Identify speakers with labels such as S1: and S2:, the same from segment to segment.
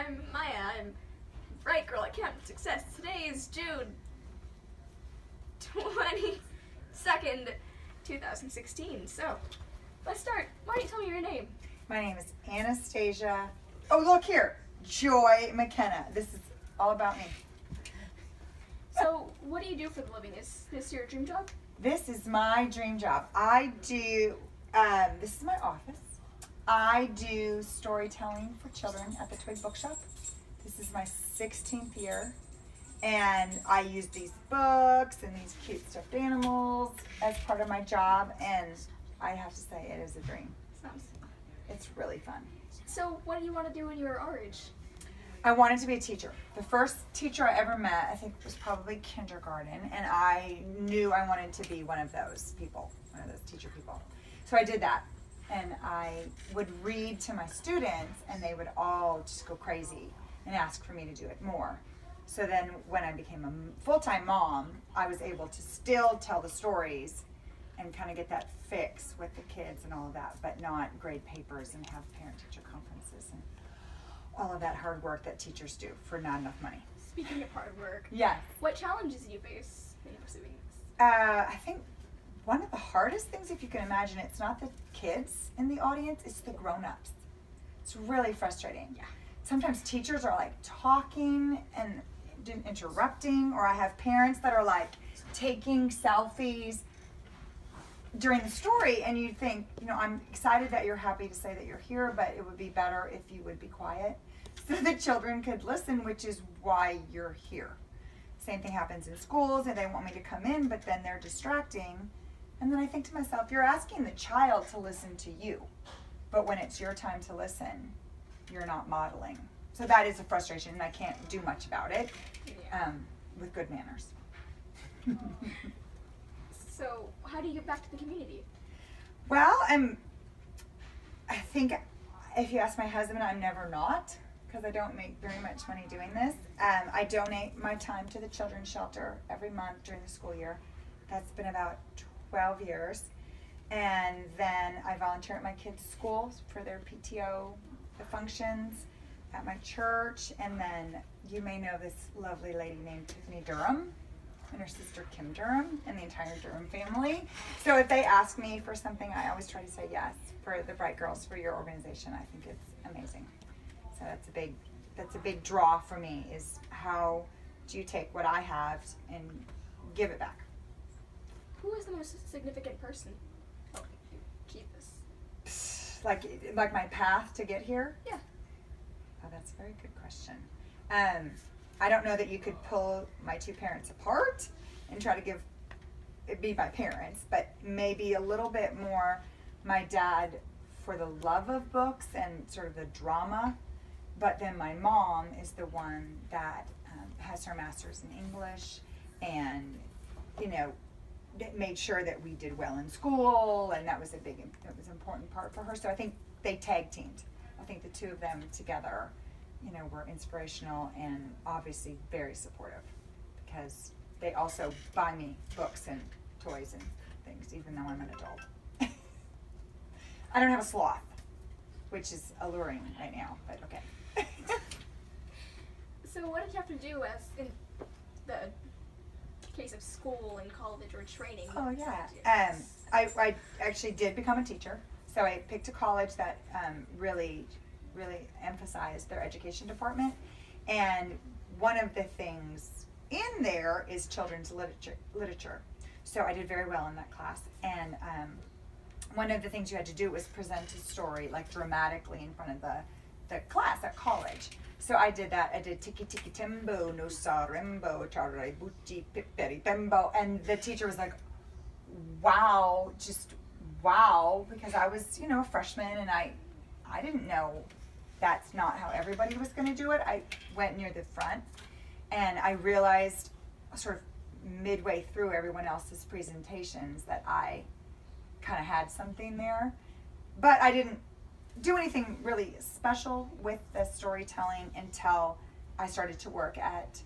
S1: I'm Maya. I'm Bright Girl at Camp Success. Today is June 22nd, 2016. So, let's start. Why don't you tell me your name?
S2: My name is Anastasia. Oh, look here. Joy McKenna. This is all about me.
S1: So, what do you do for the living? Is this your dream job?
S2: This is my dream job. I do, this is my office. I do storytelling for children at the Twig Bookshop. This is my 16th year. And I use these books and these cute stuffed animals as part of my job. And I have to say, it is a dream.
S1: Sounds.
S2: It's really fun.
S1: So, what do you want to do when you're our age?
S2: I wanted to be a teacher. The first teacher I ever met, I think, was probably kindergarten, and I knew I wanted to be one of those people, one of those teacher people. So I did that, and I would read to my students, and they would all just go crazy and ask for me to do it more. So then when I became a full-time mom, I was able to still tell the stories and kind of get that fix with the kids and all of that, but not grade papers and have parent-teacher conferences and all of that hard work that teachers do for not enough money.
S1: Speaking of hard work,
S2: Yes.
S1: what challenges do you face in pursuing this?
S2: I think one of the hardest things, if you can imagine, it's not the kids in the audience, it's the grown-ups. It's really frustrating.
S1: Yeah.
S2: Sometimes teachers are like talking and interrupting, or I have parents that are like taking selfies during the story, and you think, I'm excited that you're happy to say that you're here, but it would be better if you would be quiet so the children could listen, which is why you're here. Same thing happens in schools, and they want me to come in, but then they're distracting. And then I think to myself, you're asking the child to listen to you, but when it's your time to listen, you're not modeling. So that is a frustration, and I can't do much about it with good manners.
S1: So, how do you give back to the community?
S2: Well, I think if you ask my husband, I'm never not, because I don't make very much money doing this. I donate my time to the children's shelter every month during the school year. That's been about 12 years. And then I volunteer at my kids' schools for their PTO functions, at my church, and then you may know this lovely lady named Tiffany Durham and her sister Kim Durham and the entire Durham family. So if they ask me for something, I always try to say yes for the Bright Girls, for your organization. I think it's amazing. So that's a big draw for me, is how do you take what I have and give it back.
S1: Who is the most significant person helping you keep this?
S2: Like my path to get here?
S1: Yeah.
S2: Oh, that's a very good question. I don't know that you could pull my two parents apart and try to be my parents, but maybe a little bit more my dad for the love of books and sort of the drama, but then my mom is the one that has her master's in English and, made sure that we did well in school, and that was an important part for her. So I think they tag teamed. I think the two of them together were inspirational and obviously very supportive, because they also buy me books and toys and things, even though I'm an adult. I don't have a sloth, which is alluring right now, but okay.
S1: So what did you have to do as in the case of school and college or training?
S2: Oh, yeah. I actually did become a teacher. So I picked a college that really emphasized their education department, and one of the things in there is children's literature. So I did very well in that class, and one of the things you had to do was present a story like dramatically in front of the class at college. So I did that. I did Tiki Tiki Tembo, no Sarimbo, Charai Buchi, Piperi Tembo, and the teacher was like, wow, just wow, because I was, a freshman, and I didn't know that's not how everybody was going to do it. I went near the front, and I realized sort of midway through everyone else's presentations that I kind of had something there, but I didn't do anything really special with the storytelling until I started to work at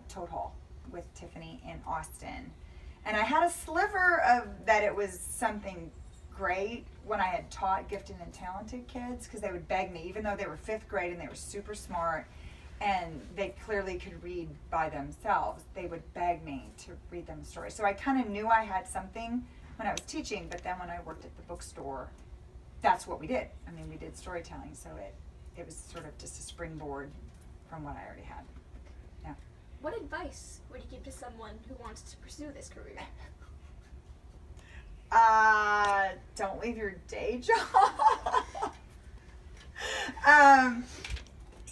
S2: Toad Hall with Tiffany in Austin. And I had a sliver of that it was something great when I had taught gifted and talented kids, because they would beg me, even though they were 5th grade and they were super smart and they clearly could read by themselves, they would beg me to read them a story. So I kind of knew I had something when I was teaching, but then when I worked at the bookstore, that's what we did. I mean, we did storytelling, so it was sort of just a springboard from what I already had. Yeah.
S1: What advice would you give to someone who wants to pursue this career?
S2: Don't leave your day job.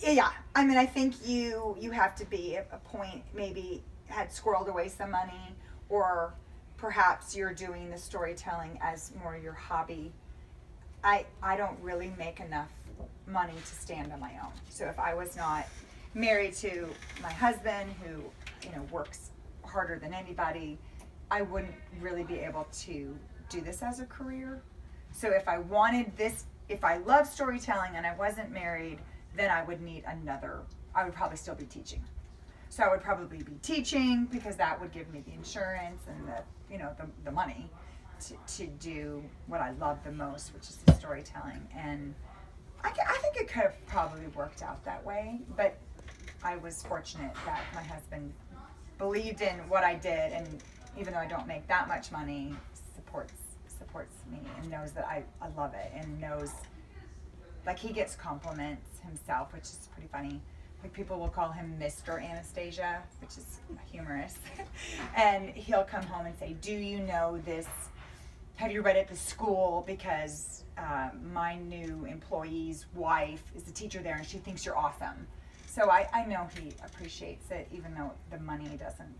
S2: Yeah, I mean, I think you have to be at a point, maybe had squirreled away some money, or perhaps you're doing the storytelling as more your hobby. I don't really make enough money to stand on my own. So if I was not married to my husband, who, works harder than anybody, I wouldn't really be able to do this as a career. So if I love storytelling and I wasn't married, then I would probably still be teaching. So I would probably be teaching, because that would give me the insurance and the money to do what I love the most, which is the storytelling. And I think it could have probably worked out that way, but I was fortunate that my husband believed in what I did, and even though I don't make that much money, supports me and knows that I love it, and knows, like, he gets compliments himself, which is pretty funny. Like, people will call him Mr. Anastasia, which is humorous. And he'll come home and say, do you know this? Have you read it at the school? Because my new employee's wife is the teacher there and she thinks you're awesome. So I know he appreciates it, even though the money doesn't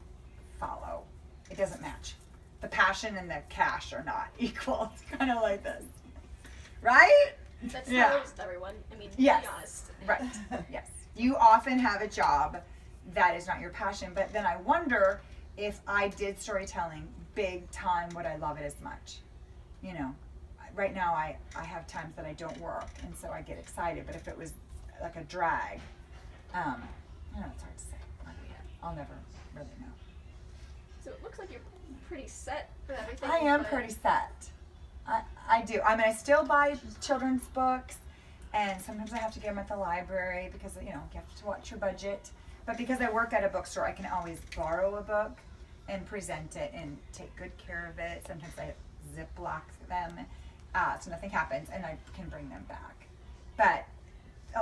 S2: follow. It doesn't match. The passion and the cash are not equal. It's kind of like this. Right?
S1: That's how it is with everyone. I mean,
S2: yes.
S1: to be honest.
S2: Right. Yes. You often have a job that is not your passion, but then I wonder if I did storytelling big time, would I love it as much? Right now I have times that I don't work, and so I get excited, but if it was like a drag, it's hard to say. I'll never really know.
S1: So it looks like you're pretty set for everything.
S2: I am pretty set. I do. I mean, I still buy children's books, and sometimes I have to get them at the library because, you have to watch your budget. But because I work at a bookstore, I can always borrow a book and present it and take good care of it. Sometimes I Ziploc them so nothing happens, and I can bring them back. But